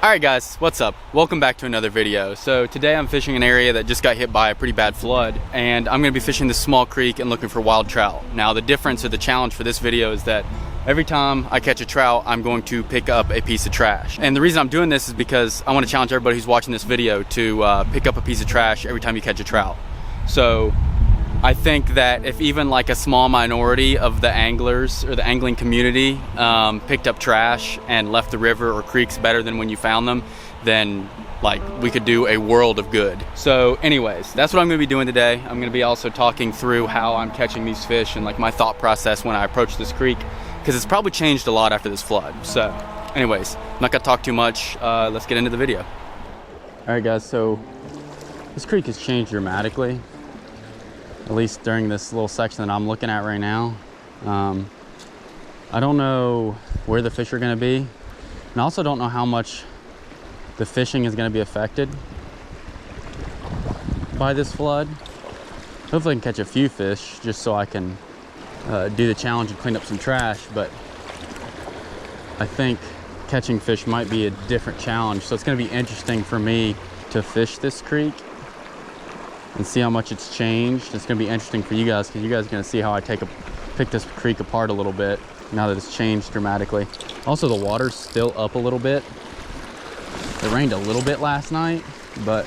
Alright guys, what's up? Welcome back to another video. So today I'm fishing an area that just got hit by a pretty bad flood, and I'm going to be fishing this small creek and looking for wild trout. Now the difference or the challenge for this video is that every time I catch a trout, I'm going to pick up a piece of trash. And the reason I'm doing this is because I want to challenge everybody who's watching this video to pick up a piece of trash every time you catch a trout. So I think that if even like a small minority of the anglers or the angling community picked up trash and left the river or creeks better than when you found them, then like we could do a world of good. So anyways, that's what I'm gonna be doing today. I'm gonna be also talking through how I'm catching these fish and like my thought process when I approach this creek, because it's probably changed a lot after this flood. So anyways, I'm not gonna talk too much. Let's get into the video. All right guys, so this creek has changed dramatically, at least during this little section that I'm looking at right now. I don't know where the fish are gonna be, and I also don't know how much the fishing is gonna be affected by this flood. Hopefully I can catch a few fish just so I can do the challenge and clean up some trash, but I think catching fish might be a different challenge. So it's gonna be interesting for me to fish this creek and see how much it's changed. It's gonna be interesting for you guys because you guys are gonna see how I pick this creek apart a little bit now that it's changed dramatically. Also, the water's still up a little bit. It rained a little bit last night, but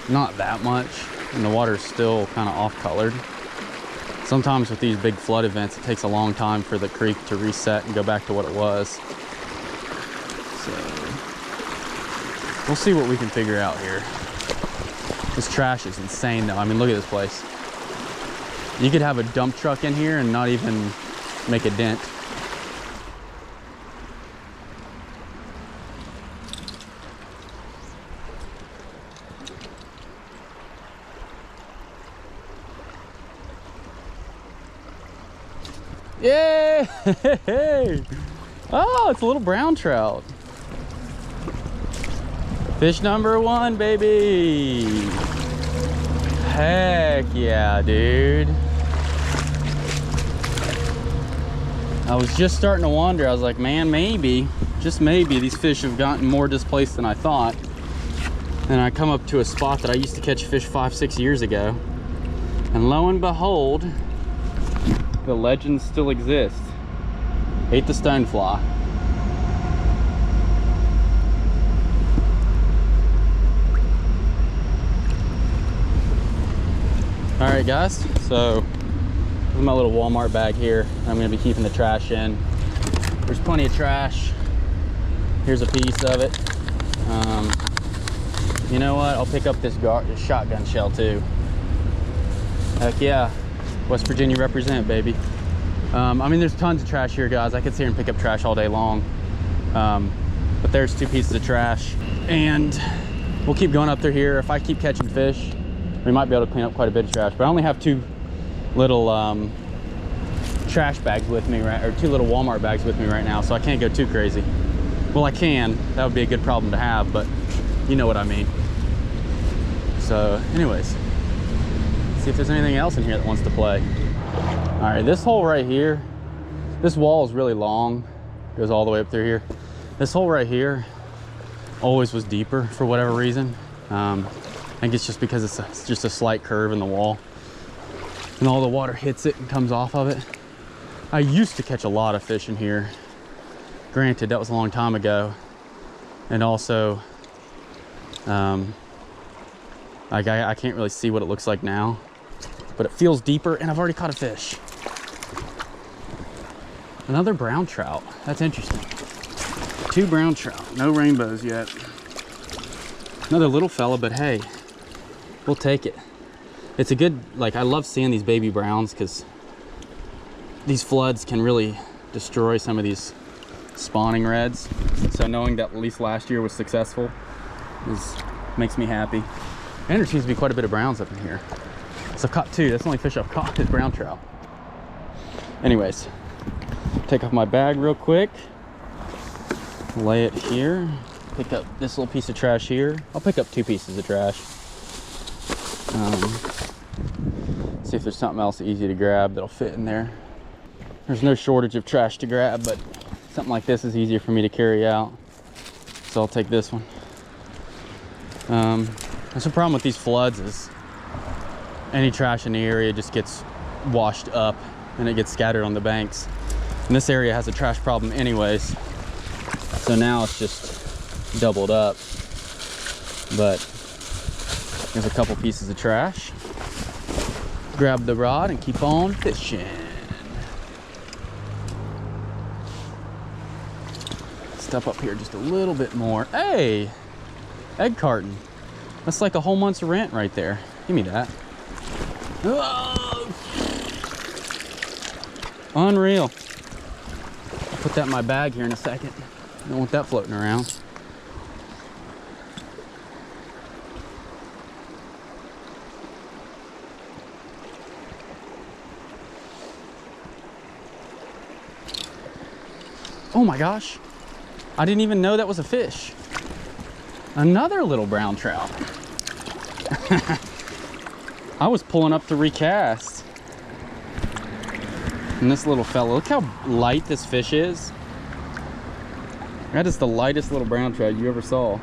not that much, and the water's still kind of off-colored. Sometimes with these big flood events, it takes a long time for the creek to reset and go back to what it was. So we'll see what we can figure out here. This trash is insane though. I mean, look at this place. You could have a dump truck in here and not even make a dent. Yay! Oh, it's a little brown trout. Fish number one, baby. Heck yeah, dude. I was just starting to wonder. I was like, man, maybe, just maybe, these fish have gotten more displaced than I thought. And I come up to a spot that I used to catch fish 5-6 years ago. And lo and behold, the legend still exists. Ate the stonefly. All right guys, so this is my little Walmart bag here. I'm gonna be keeping the trash in. There's plenty of trash. Here's a piece of it. You know what? I'll pick up this shotgun shell too. Heck yeah, West Virginia represent, baby. I mean, there's tons of trash here, guys. I could sit here and pick up trash all day long. But there's 2 pieces of trash, and we'll keep going up through here. If I keep catching fish, we might be able to clean up quite a bit of trash. But I only have 2 little trash bags with me, right? Or 2 little Walmart bags with me right now, so I can't go too crazy. Well, I can. That would be a good problem to have, but you know what I mean. So anyways, see if there's anything else in here that wants to play. All right, this hole right here, this wall is really long, goes all the way up through here. This hole right here always was deeper for whatever reason. I think it's just because it's just a slight curve in the wall, and all the water hits it and comes off of it. I used to catch a lot of fish in here. Granted, that was a long time ago, and also I can't really see what it looks like now, but it feels deeper, and I've already caught a fish. Another brown trout. That's interesting. 2 brown trout. No rainbows yet. Another little fella, but hey, we'll take it. It's a good, like, I love seeing these baby browns because these floods can really destroy some of these spawning reds. So knowing that at least last year was successful makes me happy. And there seems to be quite a bit of browns up in here. So I've caught 2. That's the only fish I've caught is brown trout. Anyways, take off my bag real quick. Lay it here. Pick up this little piece of trash here. I'll pick up 2 pieces of trash. See if there's something else easy to grab that'll fit in there. There's no shortage of trash to grab, but something like this is easier for me to carry out. so I'll take this one. That's the problem with these floods is any trash in the area just gets washed up and it gets scattered on the banks. And this area has a trash problem anyways, so now it's just doubled up. But there's a couple pieces of trash. Grab the rod and keep on fishing. Step up here just a little bit more. Hey, egg carton. That's like a whole month's rent right there. Give me that. Oh. Unreal. I'll put that in my bag here in a second. I don't want that floating around. Oh my gosh. I didn't even know that was a fish. Another little brown trout. I was pulling up to recast. And this little fella, look how light this fish is. That is the lightest little brown trout you ever saw.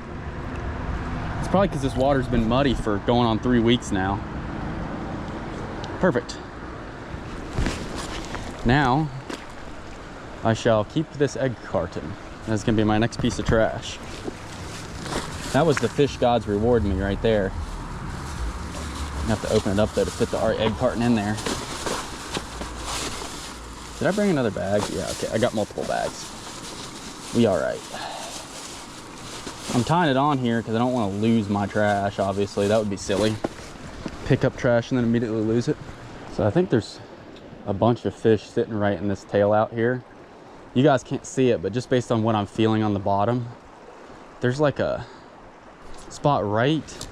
It's probably because this water's been muddy for going on 3 weeks now. Perfect. Now, I shall keep this egg carton. That's gonna be my next piece of trash. That was the fish gods rewarding me right there. I have to open it up though to fit the egg carton in there. Did I bring another bag? Yeah, okay, I got multiple bags. We all right. I'm tying it on here because I don't want to lose my trash, obviously. That would be silly. Pick up trash and then immediately lose it. So I think there's a bunch of fish sitting right in this tail out here. You guys can't see it, but just based on what I'm feeling on the bottom, there's like a spot right.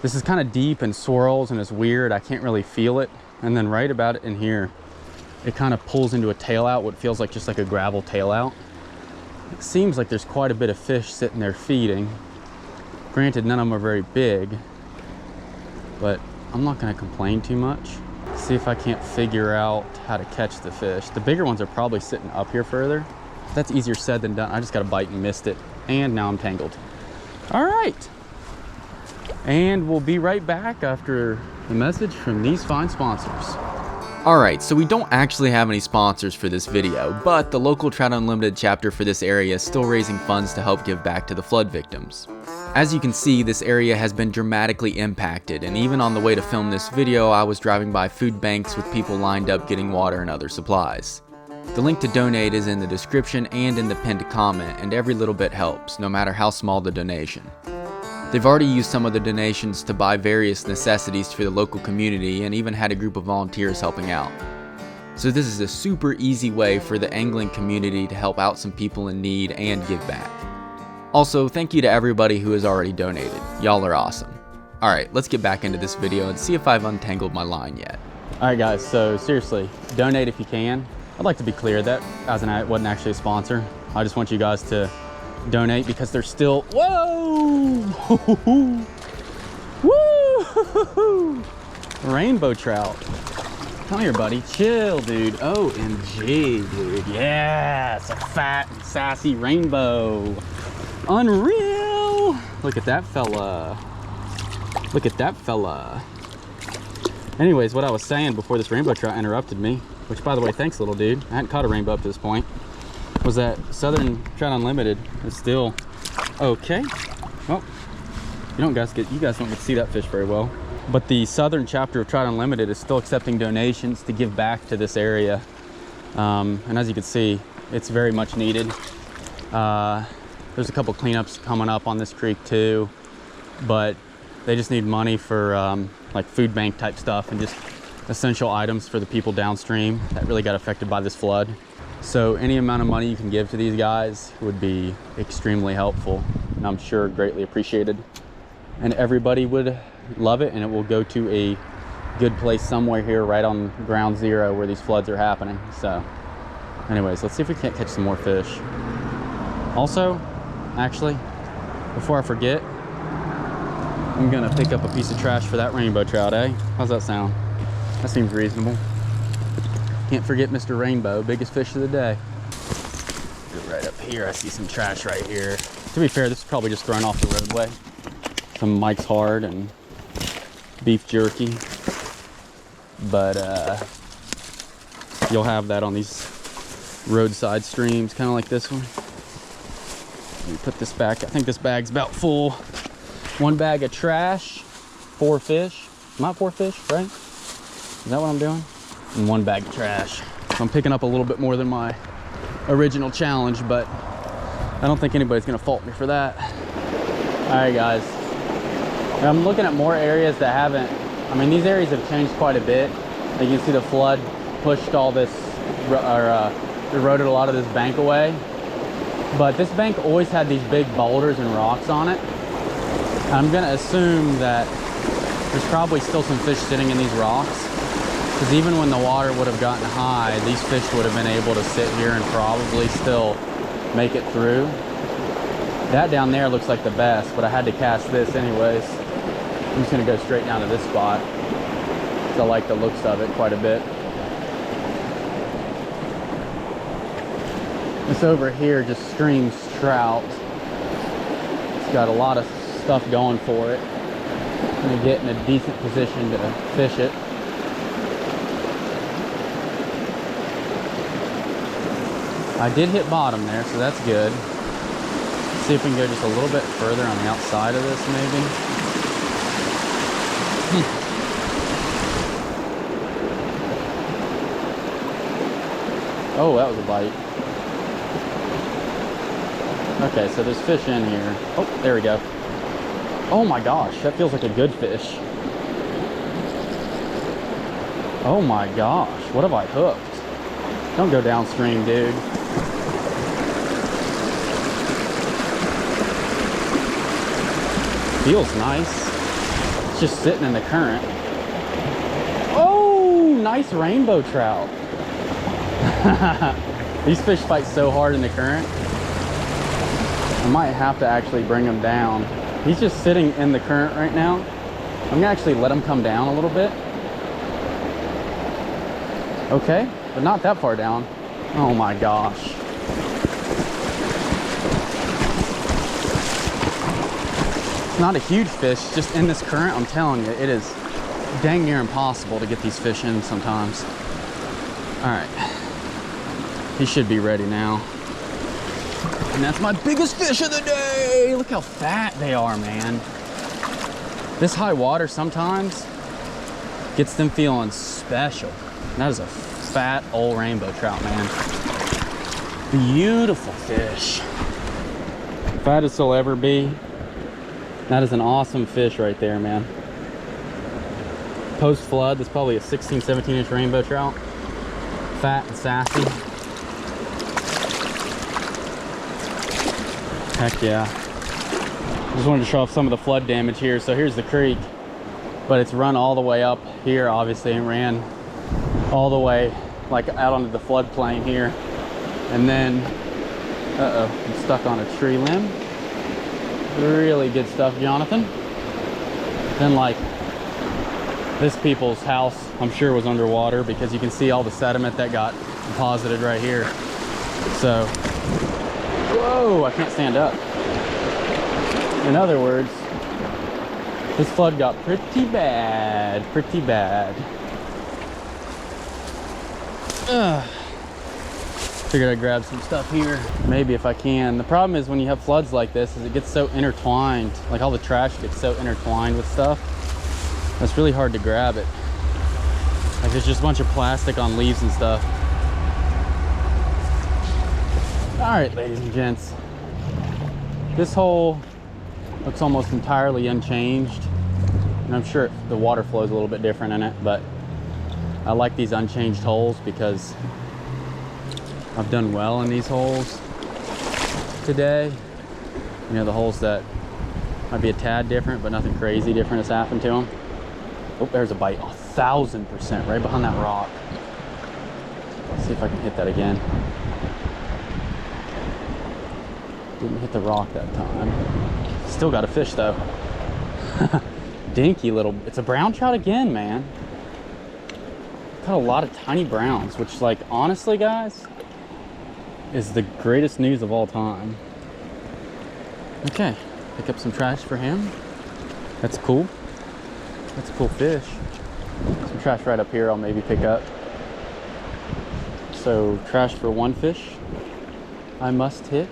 This is kind of deep and swirls and it's weird. I can't really feel it. And then right about it in here, it kind of pulls into a tail out, what feels like just like a gravel tail out. It seems like there's quite a bit of fish sitting there feeding. Granted, none of them are very big, but I'm not gonna complain too much. See if I can't figure out how to catch the fish. The bigger ones are probably sitting up here further. That's easier said than done. I just got a bite and missed it, and now I'm tangled. All right, and we'll be right back after the message from these fine sponsors. Alright, so we don't actually have any sponsors for this video, but the local Trout Unlimited chapter for this area is still raising funds to help give back to the flood victims. As you can see, this area has been dramatically impacted, and even on the way to film this video, I was driving by food banks with people lined up getting water and other supplies. The link to donate is in the description and in the pinned comment, and every little bit helps, no matter how small the donation. They've already used some of the donations to buy various necessities for the local community and even had a group of volunteers helping out. So this is a super easy way for the angling community to help out some people in need and give back. Also, thank you to everybody who has already donated. Y'all are awesome. Alright, let's get back into this video and see if I've untangled my line yet. Alright guys, so seriously, donate if you can. I'd like to be clear that wasn't actually a sponsor. I just want you guys to donate because they're still, whoa! Woo! Rainbow trout. Come here, buddy. Chill, dude. OMG, dude. Yeah, it's a fat and sassy rainbow. Unreal. Look at that fella. Look at that fella. Anyways, what I was saying before this rainbow trout interrupted me, which by the way, thanks little dude. I hadn't caught a rainbow up to this point, was that Southern Trout Unlimited is still okay. Well, you guys don't get to see that fish very well. But the Southern chapter of Trout Unlimited is still accepting donations to give back to this area. And as you can see, it's very much needed. There's a couple cleanups coming up on this creek too, but they just need money for like food bank type stuff and just essential items for the people downstream that really got affected by this flood. So any amount of money you can give to these guys would be extremely helpful, and I'm sure greatly appreciated. And everybody would love it, and it will go to a good place somewhere here right on ground zero where these floods are happening. So anyways, let's see if we can't catch some more fish. Also, actually, before I forget, I'm gonna pick up a piece of trash for that rainbow trout, eh? How's that sound? That seems reasonable. Can't forget Mr. Rainbow, biggest fish of the day. Right up here, I see some trash right here. To be fair, this is probably just thrown off the roadway. Some Mike's Hard and beef jerky. But you'll have that on these roadside streams, kind of like this one. Let me put this back. I think this bag's about full. 1 bag of trash, 4 fish. Not 4 fish, right? Is that what I'm doing? And 1 bag of trash. So I'm picking up a little bit more than my original challenge, but I don't think anybody's gonna fault me for that. All right, guys. I'm looking at more areas that haven't, I mean, these areas have changed quite a bit. You can see the flood pushed all this, eroded a lot of this bank away. But this bank always had these big boulders and rocks on it. I'm gonna assume that there's probably still some fish sitting in these rocks, because even when the water would have gotten high, these fish would have been able to sit here and probably still make it through. That down there looks like the best, but I had to cast this anyways. I'm just gonna go straight down to this spot, because I like the looks of it quite a bit. This over here just streams trout. It's got a lot of stuff going for it. I'm gonna get in a decent position to fish it. I did hit bottom there, so that's good. Let's see if we can go just a little bit further on the outside of this, maybe. Oh, that was a bite. Okay, so there's fish in here. Oh, there we go. Oh my gosh, that feels like a good fish. Oh my gosh, what have I hooked? Don't go downstream, dude. Feels nice. It's just sitting in the current. Oh, nice rainbow trout. These fish fight so hard in the current. I might have to actually bring him down. He's just sitting in the current right now. I'm gonna actually let him come down a little bit. Okay, but not that far down. Oh my gosh. It's not a huge fish, just in this current. I'm telling you, it is dang near impossible to get these fish in sometimes. All right, he should be ready now. And that's my biggest fish of the day. Look how fat they are, man. This high water sometimes gets them feeling special. And that is a fat old rainbow trout, man. Beautiful fish. Fattest they'll ever be. That is an awesome fish right there, man. Post flood, that's probably a 16, 17 inch rainbow trout. Fat and sassy. Heck yeah. Just wanted to show off some of the flood damage here. So here's the creek, but it's run all the way up here, obviously, and ran all the way like out onto the floodplain here. And then, uh-oh, I'm stuck on a tree limb. Really good stuff, Jonathan. Then like this people's house, I'm sure was underwater, because you can see all the sediment that got deposited right here. So, whoa, I can't stand up. In other words, this flood got pretty bad, pretty bad. Figured I'd grab some stuff here, maybe if I can. The problem is when you have floods like this is it gets so intertwined, like all the trash gets so intertwined with stuff. It's really hard to grab it. Like there's just a bunch of plastic on leaves and stuff. All right, ladies and gents. This hole looks almost entirely unchanged. And I'm sure the water flow is a little bit different in it, but I like these unchanged holes because I've done well in these holes today. You know, the holes that might be a tad different, but nothing crazy different has happened to them. Oh, there's a bite, 1000% right behind that rock. Let's see if I can hit that again. Didn't hit the rock that time. Still got a fish though. Dinky little, it's a brown trout again, man. Got a lot of tiny browns, which, like, honestly guys, is the greatest news of all time. Okay, pick up some trash for him. That's cool. That's a cool fish. Some trash right up here I'll maybe pick up. So trash for one fish I must hit.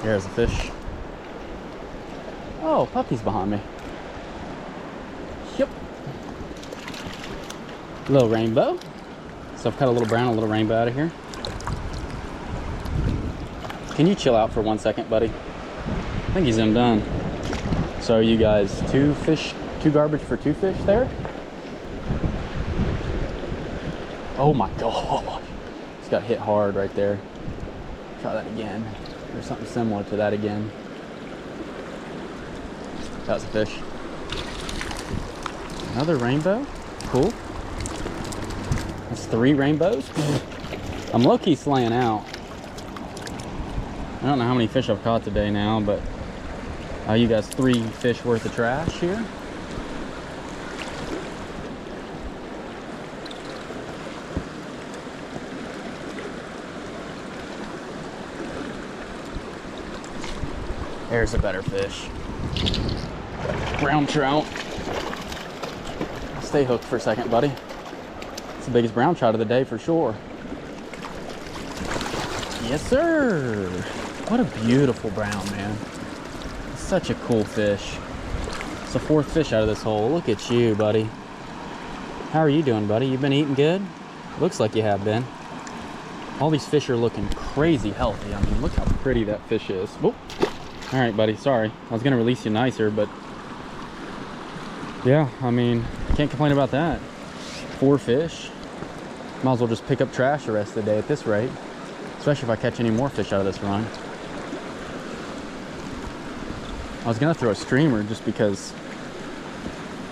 There's a fish. Oh, puppy's behind me. Yep. Little rainbow. So I've cut a little brown, a little rainbow out of here. Can you chill out for 1 second, buddy? I think he's done. So you guys, two garbage for two fish there? Oh my God. Just got hit hard right there. Try that again. Or something similar to that again. That was a fish. Another rainbow. Cool. That's 3 rainbows. I'm low-key slaying out. I don't know how many fish I've caught today now, but you guys, 3 fish worth of trash here. There's a better fish. Brown trout. Stay hooked for a second, buddy. It's the biggest brown trout of the day for sure. Yes, sir. What a beautiful brown, man. It's such a cool fish. It's the 4th fish out of this hole. Look at you, buddy. How are you doing, buddy? You been eating good? Looks like you have been. All these fish are looking crazy healthy. I mean, look how pretty that fish is. Whoop. All right, buddy, sorry. I was gonna release you nicer, but yeah, I mean, can't complain about that. 4 fish. Might as well just pick up trash the rest of the day at this rate, especially if I catch any more fish out of this run. I was gonna throw a streamer just because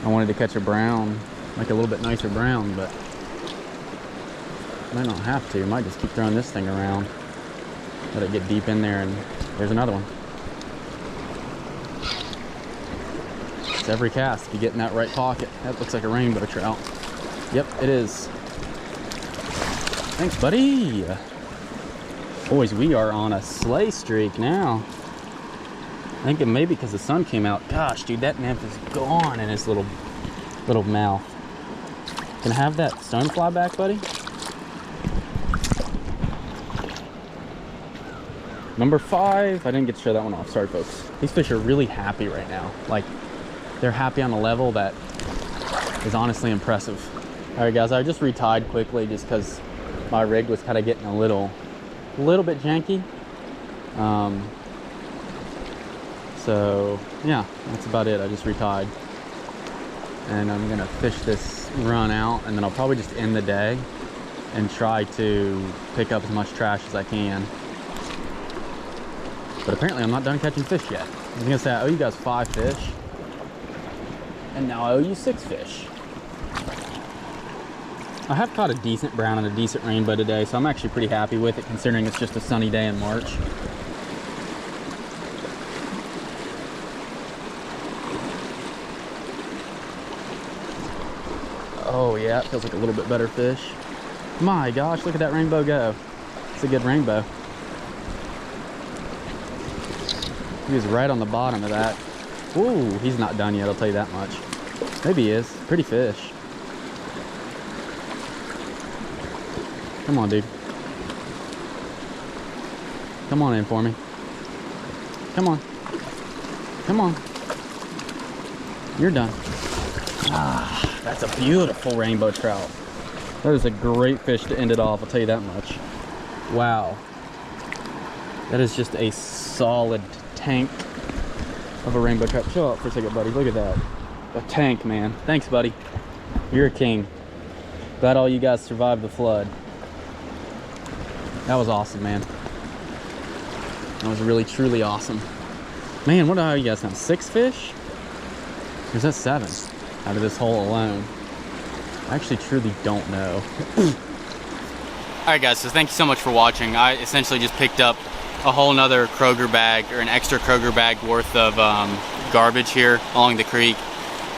I wanted to catch a brown, like a little bit nicer brown, but I might not have to. I might just keep throwing this thing around. Let it get deep in there, and there's another one. It's every cast if you get in that right pocket. That looks like a rainbow trout. Yep, it is. Thanks, buddy. Boys, we are on a slay streak now. I think it may be because the sun came out. Gosh, dude, that nymph is gone in his little mouth. Can I have that stonefly back, buddy? Number 5. I didn't get to show that one off. Sorry, folks. These fish are really happy right now. Like, they're happy on a level that is honestly impressive. All right, guys, I just retied quickly just because my rig was kind of getting a little bit janky. So yeah, that's about it. I just retied, and I'm gonna fish this run out, and then I'll probably just end the day and try to pick up as much trash as I can. But apparently I'm not done catching fish yet. I was gonna say I owe you guys 5 fish, and now I owe you 6 fish. I have caught a decent brown and a decent rainbow today, so I'm actually pretty happy with it considering it's just a sunny day in March. Oh yeah, it feels like a little bit better fish. My gosh, look at that rainbow go. It's a good rainbow. He was right on the bottom of that. Ooh, he's not done yet, I'll tell you that much. Maybe he is. Pretty fish. Come on, dude. Come on in for me. Come on. Come on. You're done. Ah, that's a beautiful rainbow trout. That is a great fish to end it off, I'll tell you that much. Wow. That is just a solid tank of a rainbow trout. Chill out for a second, buddy. Look at that. A tank, man. Thanks, buddy. You're a king. Glad all you guys survived the flood. That was awesome, man. That was really, truly awesome. Man, what are you guys have? 6 fish? Or is that 7 out of this hole alone? I actually truly don't know. Alright guys, so thank you so much for watching. I essentially just picked up a whole nother Kroger bag, or an extra Kroger bag worth of garbage here along the creek.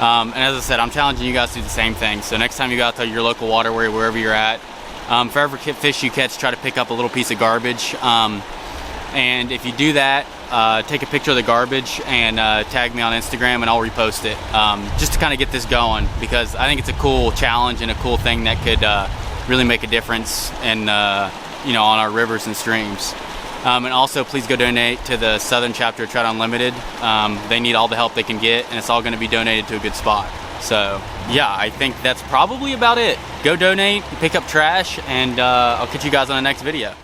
And as I said, I'm challenging you guys to do the same thing. So next time you go out to your local waterway, wherever you're at, for every fish you catch, try to pick up a little piece of garbage. And if you do that, take a picture of the garbage and tag me on Instagram and I'll repost it, just to kind of get this going, because I think it's a cool challenge and a cool thing that could really make a difference in, you know, on our rivers and streams. And also, please go donate to the Southern Chapter of Trout Unlimited. They need all the help they can get, and it's all going to be donated to a good spot. So yeah, I think that's probably about it. Go donate, pick up trash, and I'll catch you guys on the next video.